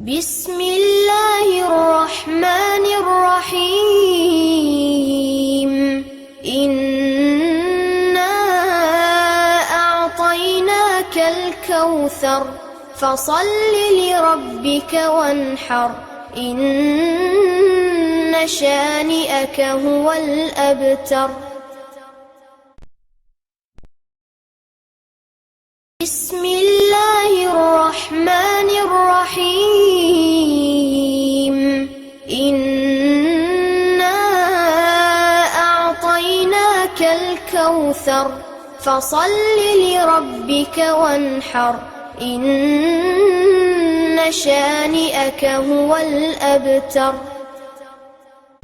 Bismillahirrahmanirrahim. Inna a'tainakal kautsar fasalli lirabbika wanhar. Inna shani'aka huwal abtar. Bismillahirrahmanirrahim. Inna a'tainakal kautsar fasalli lirabbika wanhar. Inna shani'aka huwal abtar.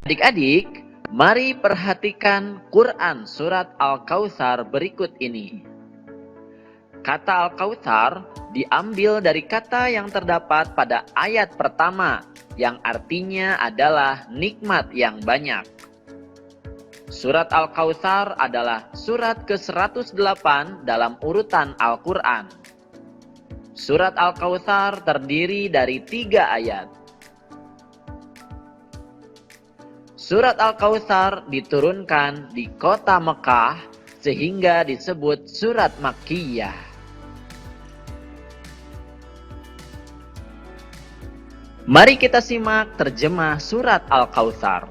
Adik-adik, mari perhatikan Quran surat Al-Kautsar berikut ini. Kata Al-Kautsar diambil dari kata yang terdapat pada ayat pertama, yang artinya adalah nikmat yang banyak. Surat Al-Kautsar adalah surat ke-108 dalam urutan Al-Quran. Surat Al-Kautsar terdiri dari 3 ayat. Surat Al-Kautsar diturunkan di kota Mekah sehingga disebut surat Makkiyah. Mari kita simak terjemah surat Al-Kautsar.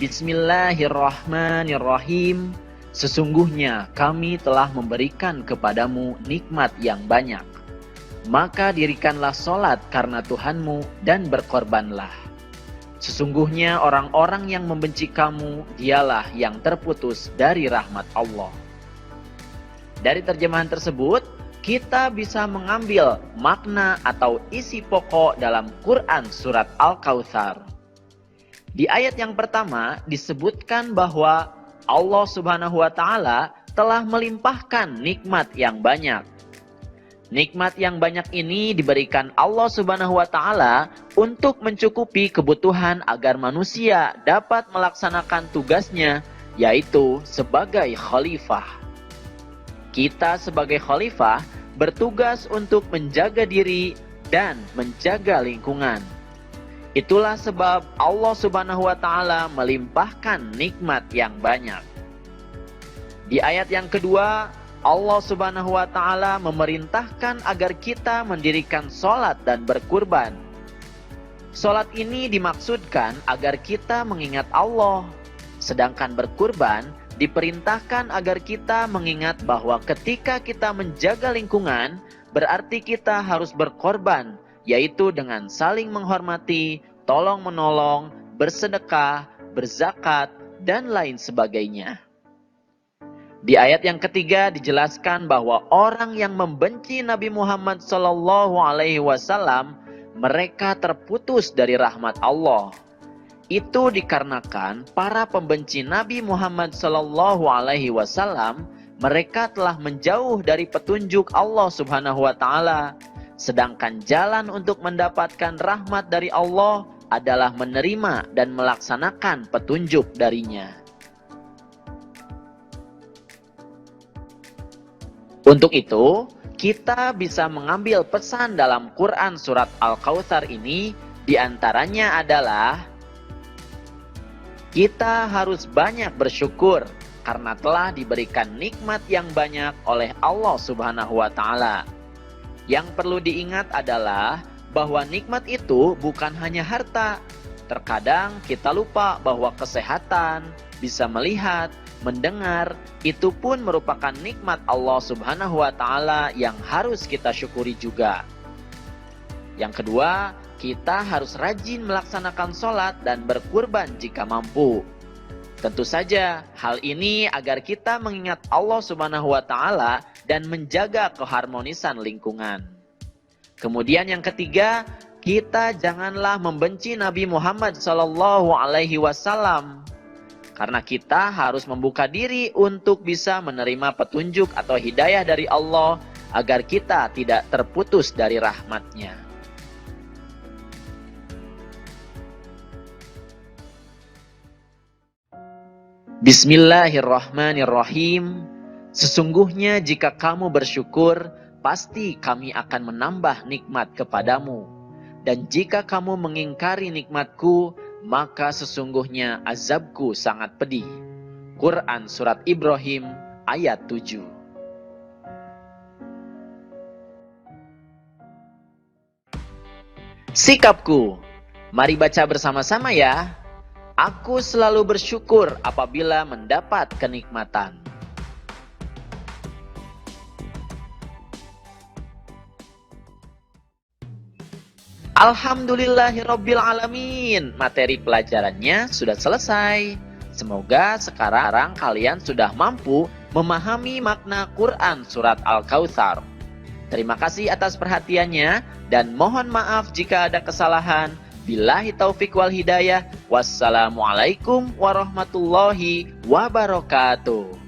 Bismillahirrahmanirrahim. Sesungguhnya kami telah memberikan kepadamu nikmat yang banyak. Maka dirikanlah sholat karena Tuhanmu dan berkorbanlah. Sesungguhnya orang-orang yang membenci kamu, dialah yang terputus dari rahmat Allah. Dari terjemahan tersebut, kita bisa mengambil makna atau isi pokok dalam Quran surat Al-Kautsar. Di ayat yang pertama disebutkan bahwa Allah Subhanahu wa Ta'ala telah melimpahkan nikmat yang banyak. Nikmat yang banyak ini diberikan Allah Subhanahu wa Ta'ala untuk mencukupi kebutuhan agar manusia dapat melaksanakan tugasnya, yaitu sebagai khalifah. Kita sebagai khalifah bertugas untuk menjaga diri dan menjaga lingkungan. Itulah sebab Allah Subhanahu wa Ta'ala melimpahkan nikmat yang banyak. Di ayat yang kedua, Allah Subhanahu wa Ta'ala memerintahkan agar kita mendirikan sholat dan berkurban. Sholat ini dimaksudkan agar kita mengingat Allah, sedangkan berkurban diperintahkan agar kita mengingat bahwa ketika kita menjaga lingkungan, berarti kita harus berkorban, yaitu dengan saling menghormati, tolong-menolong, bersedekah, berzakat, dan lain sebagainya. Di ayat yang ketiga dijelaskan bahwa orang yang membenci Nabi Muhammad SAW, mereka terputus dari rahmat Allah. Itu dikarenakan para pembenci Nabi Muhammad SAW, mereka telah menjauh dari petunjuk Allah Subhanahu wa Ta'ala. Sedangkan jalan untuk mendapatkan rahmat dari Allah adalah menerima dan melaksanakan petunjuk darinya. Untuk itu, kita bisa mengambil pesan dalam Quran surat Al-Kautsar ini, diantaranya adalah kita harus banyak bersyukur karena telah diberikan nikmat yang banyak oleh Allah Subhanahu wa Ta'ala. Yang perlu diingat adalah bahwa nikmat itu bukan hanya harta. Terkadang kita lupa bahwa kesehatan, bisa melihat, mendengar, itu pun merupakan nikmat Allah Subhanahu wa Ta'ala yang harus kita syukuri juga. Yang kedua, kita harus rajin melaksanakan sholat dan berkurban jika mampu. Tentu saja, hal ini agar kita mengingat Allah Subhanahu wa Ta'ala dan menjaga keharmonisan lingkungan. Kemudian yang ketiga, kita janganlah membenci Nabi Muhammad SAW. Karena kita harus membuka diri untuk bisa menerima petunjuk atau hidayah dari Allah agar kita tidak terputus dari rahmat-Nya. Bismillahirrahmanirrahim. Sesungguhnya jika kamu bersyukur, pasti kami akan menambah nikmat kepadamu. Dan jika kamu mengingkari nikmatku, maka sesungguhnya azabku sangat pedih. Quran Surat Ibrahim ayat 7. Sikapku. Mari baca bersama-sama ya. Aku selalu bersyukur apabila mendapat kenikmatan. Alhamdulillahirabbil alamin. Materi pelajarannya sudah selesai. Semoga sekarang kalian sudah mampu memahami makna Quran Surat Al-Kautsar. Terima kasih atas perhatiannya dan mohon maaf jika ada kesalahan. Billahi taufik wal hidayah. Wassalamualaikum warahmatullahi wabarakatuh.